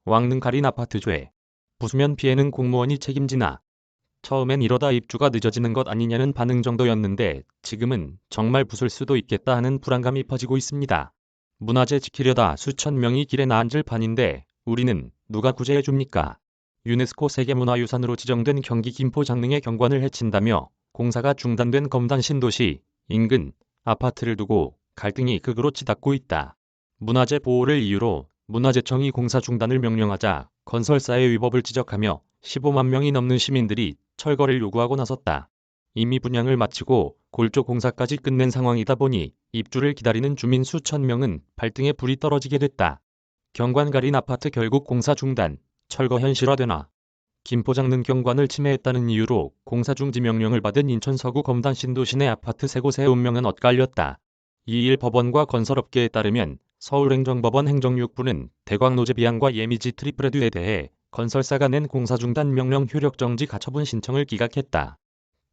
왕릉 가린 아파트죄. 부수면 피해는 공무원이 책임지나. 처음엔 이러다 입주가 늦어지는 것 아니냐는 반응 정도였는데 지금은 정말 부술 수도 있겠다 하는 불안감이 퍼지고 있습니다. 문화재 지키려다 수천 명이 길에 나앉을 판인데 우리는 누가 구제해 줍니까? 유네스코 세계문화유산으로 지정된 경기 김포 장릉의 경관을 해친다며 공사가 중단된 검단 신도시 인근 아파트를 두고 갈등이 극으로 치닫고 있다. 문화재 보호를 이유로 문화재청이 공사 중단을 명령하자 건설사의 위법을 지적하며 15만 명이 넘는 시민들이 철거를 요구하고 나섰다. 이미 분양을 마치고 골조 공사까지 끝낸 상황이다 보니 입주를 기다리는 주민 수천 명은 발등에 불이 떨어지게 됐다. 경관 가린 아파트 결국 공사 중단, 철거 현실화되나. 김포 장릉 경관을 침해했다는 이유로 공사 중지 명령을 받은 인천 서구 검단 신도시 내 아파트 3곳의 운명은 엇갈렸다. 2일 법원과 건설업계에 따르면 서울행정법원 행정육부는 대광노재 비양과 예미지 트리플레드에 대해 건설사가 낸 공사 중단 명령 효력정지 가처분 신청을 기각했다.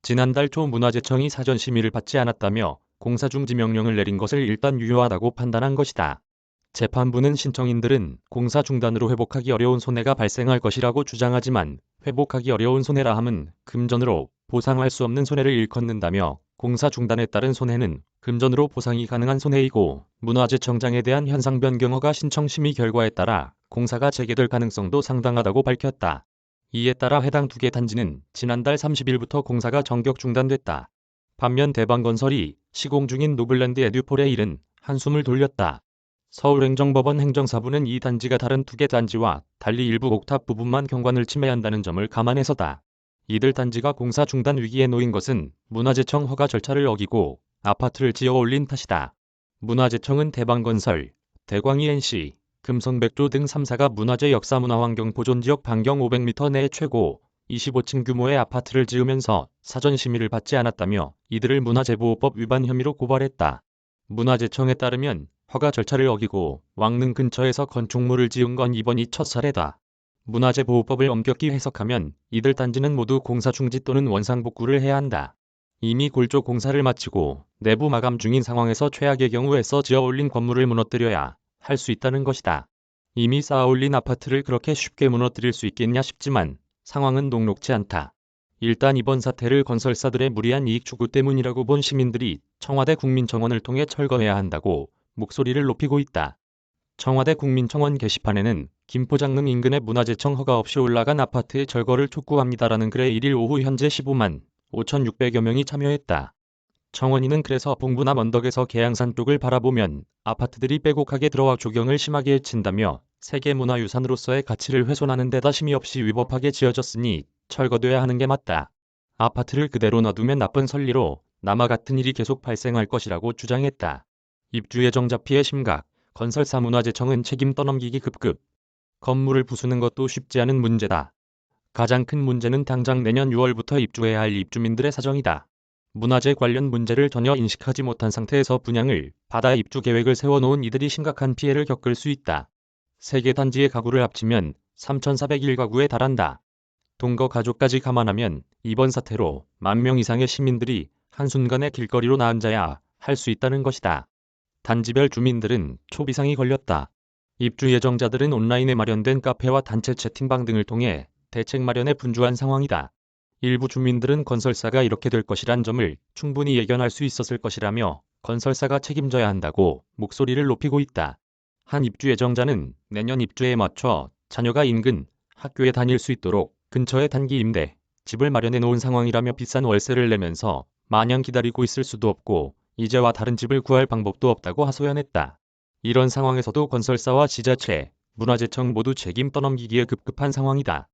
지난달 초 문화재청이 사전 심의를 받지 않았다며 공사 중지 명령을 내린 것을 일단 유효하다고 판단한 것이다. 재판부는 신청인들은 공사 중단으로 회복하기 어려운 손해가 발생할 것이라고 주장하지만 회복하기 어려운 손해라 함은 금전으로 보상할 수 없는 손해를 일컫는다며 공사 중단에 따른 손해는 금전으로 보상이 가능한 손해이고 문화재청장에 대한 현상 변경 허가 신청 심의 결과에 따라 공사가 재개될 가능성도 상당하다고 밝혔다. 이에 따라 해당 두 개 단지는 지난달 30일부터 공사가 전격 중단됐다. 반면 대방건설이 시공 중인 노블랜드 에듀폴에 이른 한숨을 돌렸다. 서울행정법원 행정사부는 이 단지가 다른 두 개 단지와 달리 일부 옥탑 부분만 경관을 침해한다는 점을 감안해서다. 이들 단지가 공사 중단 위기에 놓인 것은 문화재청 허가 절차를 어기고 아파트를 지어 올린 탓이다. 문화재청은 대방건설, 대광이NC, 금성백조 등 3사가 문화재 역사문화환경 보존지역 반경 500m 내에 최고 25층 규모의 아파트를 지으면서 사전 심의를 받지 않았다며 이들을 문화재보호법 위반 혐의로 고발했다. 문화재청에 따르면 허가 절차를 어기고 왕릉 근처에서 건축물을 지은 건 이번이 첫 사례다. 문화재보호법을 엄격히 해석하면 이들 단지는 모두 공사 중지 또는 원상복구를 해야 한다. 이미 골조 공사를 마치고 내부 마감 중인 상황에서 최악의 경우에서 지어 올린 건물을 무너뜨려야 할 수 있다는 것이다. 이미 쌓아 올린 아파트를 그렇게 쉽게 무너뜨릴 수 있겠냐 싶지만 상황은 녹록지 않다. 일단 이번 사태를 건설사들의 무리한 이익 추구 때문이라고 본 시민들이 청와대 국민청원을 통해 철거해야 한다고 목소리를 높이고 있다. 청와대 국민청원 게시판에는 김포 장릉 인근의 문화재청 허가 없이 올라간 아파트의 철거를 촉구합니다라는 글에 1일 오후 현재 15만 5,600여 명이 참여했다. 청원인은 그래서 봉부남 언덕에서 계양산 쪽을 바라보면 아파트들이 빼곡하게 들어와 조경을 심하게 해친다며 세계문화유산으로서의 가치를 훼손하는 데다 심의 없이 위법하게 지어졌으니 철거돼야 하는 게 맞다. 아파트를 그대로 놔두면 나쁜 선리로 남아 같은 일이 계속 발생할 것이라고 주장했다. 입주 예정자 피해 심각, 건설사 문화재청은 책임 떠넘기기 급급. 건물을 부수는 것도 쉽지 않은 문제다. 가장 큰 문제는 당장 내년 6월부터 입주해야 할 입주민들의 사정이다. 문화재 관련 문제를 전혀 인식하지 못한 상태에서 분양을 받아 입주 계획을 세워놓은 이들이 심각한 피해를 겪을 수 있다. 3개 단지의 가구를 합치면 3,401가구에 달한다. 동거 가족까지 감안하면 이번 사태로 10,000명 이상의 시민들이 한순간에 길거리로 나앉아야 할 수 있다는 것이다. 단지별 주민들은 초비상이 걸렸다. 입주 예정자들은 온라인에 마련된 카페와 단체 채팅방 등을 통해 대책 마련에 분주한 상황이다. 일부 주민들은 건설사가 이렇게 될 것이란 점을 충분히 예견할 수 있었을 것이라며 건설사가 책임져야 한다고 목소리를 높이고 있다. 한 입주 예정자는 내년 입주에 맞춰 자녀가 인근 학교에 다닐 수 있도록 근처에 단기 임대 집을 마련해 놓은 상황이라며 비싼 월세를 내면서 마냥 기다리고 있을 수도 없고 이제와 다른 집을 구할 방법도 없다고 하소연했다. 이런 상황에서도 건설사와 지자체, 문화재청 모두 책임 떠넘기기에 급급한 상황이다.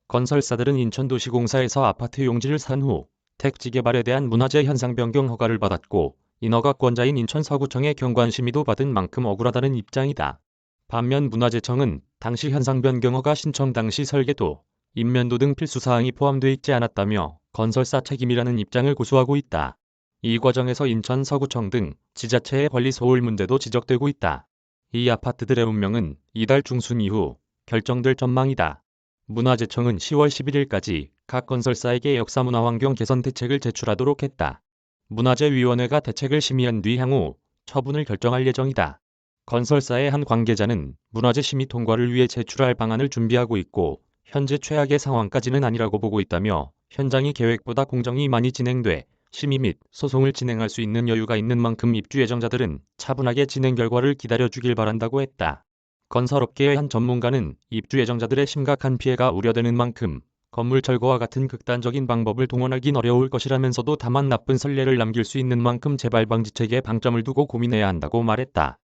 건설사들은 인천도시공사에서 아파트 용지를 산 후 택지 개발에 대한 문화재 현상 변경 허가를 받았고 인허가권자인 인천서구청의 경관 심의도 받은 만큼 억울하다는 입장이다. 반면 문화재청은 당시 현상 변경 허가 신청 당시 설계도, 인면도 등 필수사항이 포함되어 있지 않았다며 건설사 책임이라는 입장을 고수하고 있다. 이 과정에서 인천서구청 등 지자체의 권리 소홀 문제도 지적되고 있다. 이 아파트들의 운명은 이달 중순 이후 결정될 전망이다. 문화재청은 10월 11일까지 각 건설사에게 역사문화환경 개선 대책을 제출하도록 했다. 문화재위원회가 대책을 심의한 뒤 향후 처분을 결정할 예정이다. 건설사의 한 관계자는 문화재 심의 통과를 위해 제출할 방안을 준비하고 있고 현재 최악의 상황까지는 아니라고 보고 있다며 현장이 계획보다 공정이 많이 진행돼 심의 및 소송을 진행할 수 있는 여유가 있는 만큼 입주 예정자들은 차분하게 진행 결과를 기다려주길 바란다고 했다. 건설업계의 한 전문가는 입주 예정자들의 심각한 피해가 우려되는 만큼 건물 철거와 같은 극단적인 방법을 동원하긴 어려울 것이라면서도 다만 나쁜 선례를 남길 수 있는 만큼 재발 방지책에 방점을 두고 고민해야 한다고 말했다.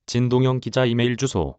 진동영 기자 이메일 주소